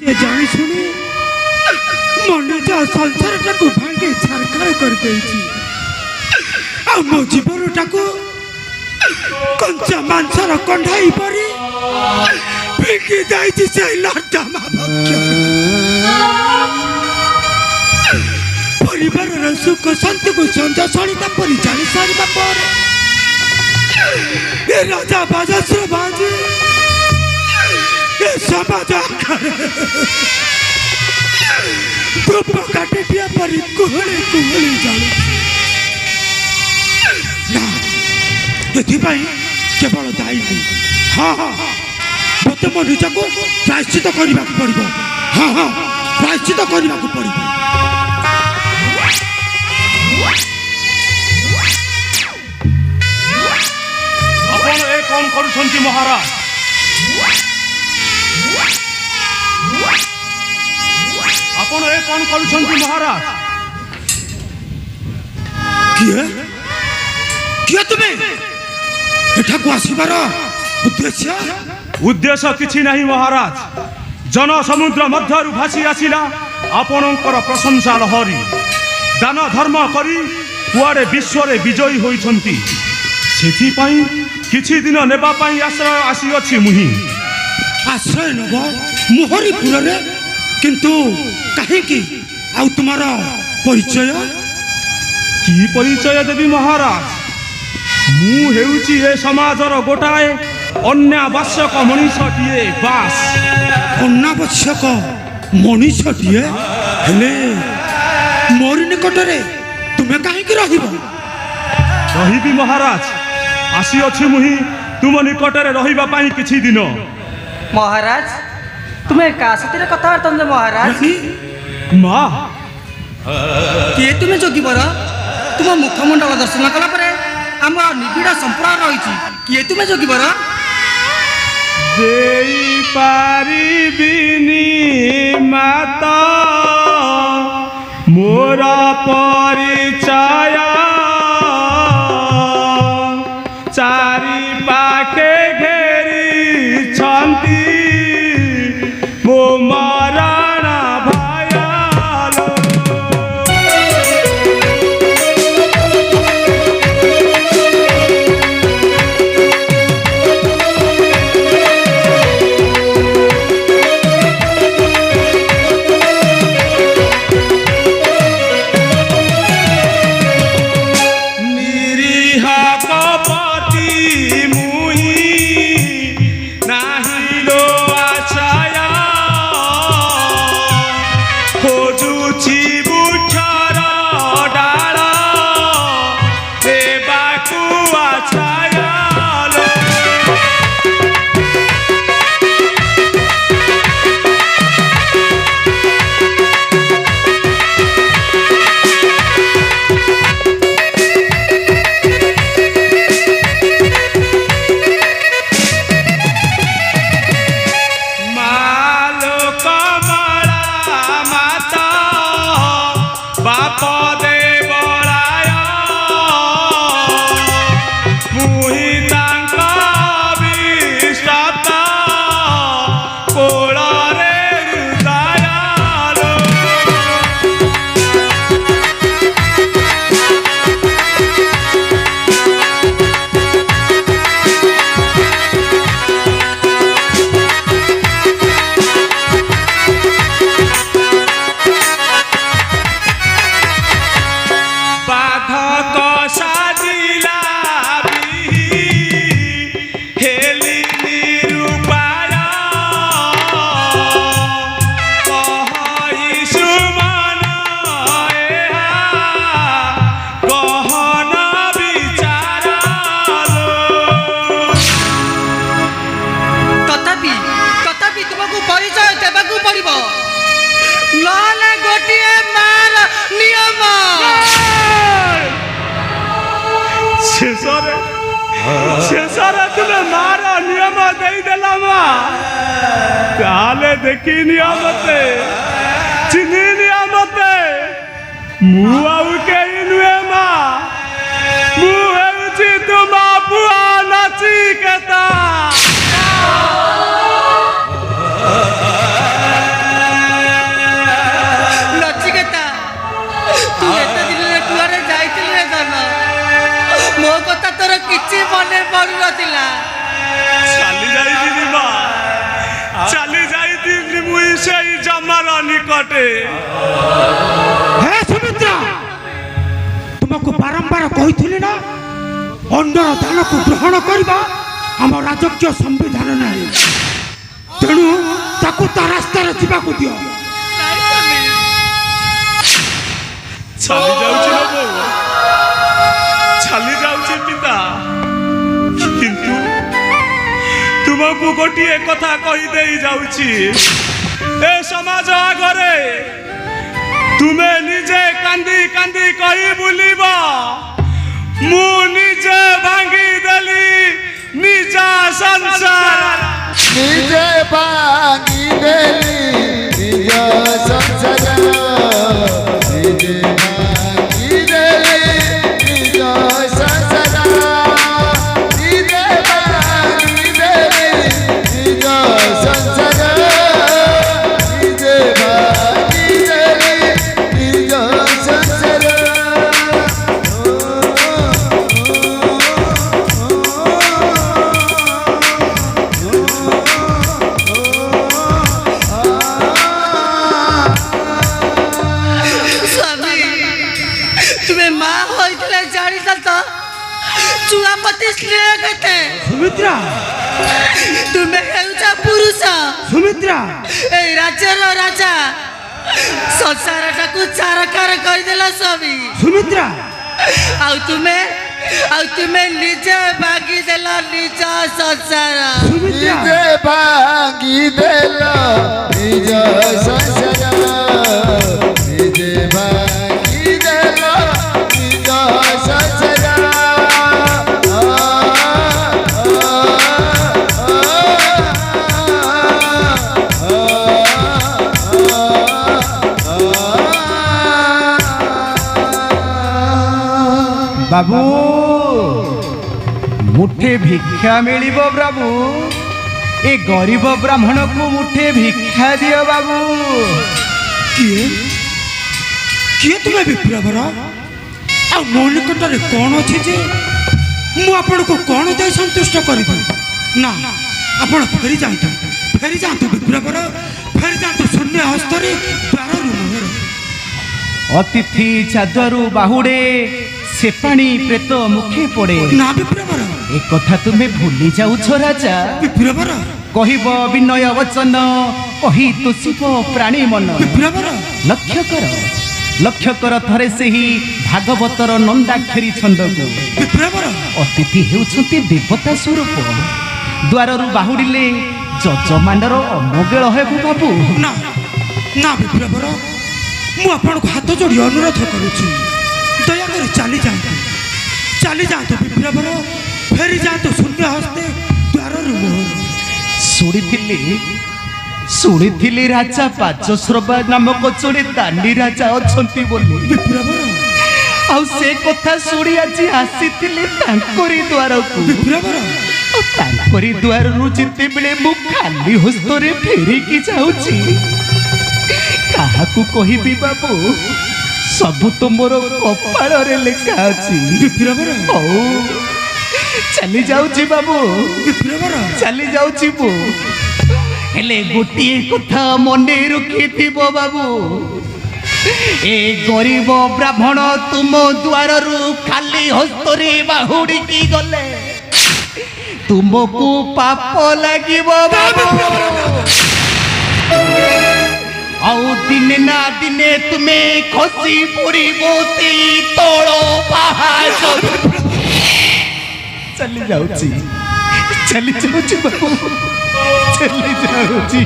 से जानी सुनी मनुष्य संसार टाको भांगे छारखार कर देछि आ मो जीवन टाको कंचा मांसर कंढाई परी फेंकी दाइछि से लड्डामा भक्ष्य परिवार सुख शांति को संजा सणिता परी जानी सारिबा पर ए राजा बाजाश्र बाजी ए समाज धूप काटे दिया परी कुहली कुहली जानी ना एथिपाई केवल दायी नहीं हाँ हाँ मत मनुष्य को प्रायश्चित करने को पड़ो हाँ हाँ प्रायश्चित करने को पड़ो कौन करुछंती महाराज आपण ए कौन करुछंती महाराज किए किए तुम्हें एठा को आसीबार उद्देश्य किछि नहीं महाराज जन समुद्र मध्यरु भासी आसिला आपणकर प्रशंसा लहरी दान धर्म करी कुआडे विश्व रे विजयी होइछंती सेथि पई किछि दिन नेबा पई आश्रय आसी अछि मुहि आश्रय नब मोहरीपुर रे किंतु काहे की आ तुम्हारा परिचय की परिचय देवी महाराज मु हेउची ए समाजर गोटाए अन्यावश्यक मनीषटिए बास अन्यावश्यक मनीषटिए हेले मोर निकटरे तुमे काहे की रहिबो रहिबी महाराज आसी अछि मुहि तुम निकटरे रहिबा पाई किछि दिन महाराज तुम्हें का सतिर कथा तंजे महाराज मां के तुमे जोगी बर तुम मुखमंडल दर्शन कला परे हमर निबिड़ संप्रदाय रहिछि के तुमे जोगी बर देई पारिबिनी माता मोरा परिचय चारि पाखे घेरी छंती मो मरण भयालो निरीहा कपटी शेषरे तुमे मार नियम दे देला मा ताले देखी नियमते चिन्ही नियमते मु आउ के नुए मा मु हेउची तुमा पुआ नाची केता ନିକଟେ। ହେ ସୁମିତ୍ରା, ତୁମକୁ ବାରମ୍ବାର କହିଥିଲି ନା, ଅନ୍ୟର ଦାନକୁ ଗ୍ରହଣ କରିବା ଆମ ରାଜକୀୟ ସମ୍ବିଧାନ ନାହିଁ। ତେଣୁ ତାକୁ ତା ରାସ୍ତାରେ ଯିବାକୁ ଦିଅ। ଚାଲି ଯାଉଛି ନା ବୋଉ, ଚାଲି ଯାଉଛି ପିତା, କିନ୍ତୁ ତୁମକୁ ଗୋଟିଏ କଥା କହିଦେଇ ଯାଉଛି। ଏ ସମାଜ ଆଗରେ ତୁମେ ନିଜେ କାନ୍ଦି କାନ୍ଦି କହି ବୁଲିବ, ମୁଁ ନିଜେ ଭାଙ୍ଗିଦେଲି ନିଜ ସଂସାର। ନିଜେ ଭାଙ୍ଗିଦେଲି ନିଜ ସଂସାର, ନିଜେ ଭାଙ୍ଗିଦେଲି ନିଜ ସଂସାର, ନିଜେ ଭାଙ୍ଗିଦେଲି ନିଜ ସଂସାର, ନିଜେ ଭାଙ୍ଗିଦେଲି ନିଜ ସଂସାର। ସୁମିତ୍ରା, ତୁମେ ହେଉଛ ପୁରୁଷ, ସୁମିତ୍ରା, ଏଇ ରାଜ୍ୟର ରାଜା। ସଂସାରଟାକୁ ଚାରକାର କରିଦେଲ ସ୍ୱାମୀ। ସୁମିତ୍ରା, ଆଉ ତୁମେ ନିଜେ ଭାଙ୍ଗିଦେଲ ନିଜ ସଂସାର। ସୁମିତ୍ରା, ନିଜେ ଭାଙ୍ଗିଦେଲ ନିଜ ସଂସାର, ନିଜେ ଭାଙ୍ଗିଦେଲ ନିଜ ସଂସାର। बाबू मुठे भिक्षा मिलिब बाबू, ए गरीब ब्राह्मण को मुठे भिक्षा दियो बाबू। किए किए तुमे विप्रवर? आ मो निकटरे कौन अच्छे जे मु आपण को कौन दे संतुष्ट करिबि? ना, आपण फेरी जातु विप्रवर, फेरी जातु शून्य हस्तरे द्वार मोहर। अतिथि चादरू बाहुड़े से पानी प्रेत मुखे पड़े। ना विप्रवर, ए कथा तुम्हें भूली जाउछ राजा। विप्रवर, कहिब विनय वचन, कही तोषिब प्राणी मन। विप्रवर, लक्ष्य कर थरे से ही भागवतर नंदाक्षरी छंद को। विप्रवर, अतिथि हेउछंती देवता स्वरूप, द्वाररू बाहुड़िले जजमानर अमंगल हेबु बाबू। ना ना विप्रवर, मु आपण को हाथ जोड़ी अनुरोध करुछि, दयाकर चली जातु विप्रवर, फेरी जातु शून्य हस्ते द्वार मोहर। शुणिथिली राजा पाजश्रवा नामक जोड़े दानी राजा अछंती बोली। विप्रवर, आउ से कथा शुणी आज आसीथिली तांकरी द्वार को। विप्रवर, तांकरी द्वार रु जिते बेले मु खाली हस्तरे फेरिकी जाउची, काहाकू कहिबी बाबू? सब तो मोर कपाल रे लेखा अछि। विप्रवर, ओ चली जाउची बाबू, विप्रवर, चली जाउची बो। हेले गोटिए कथा मने रखिथिबो बाबू, ए गरीब ब्राह्मण तुम द्वार रु खाली हस्तरे बाहुड़ी की गले तुमको पाप लागिबो बाबू। आउ दिने ना दिने तुम्हें खसी पड़िबो ती तोड़ो पहाड़। चली जाउची बाबू, चली जाउची।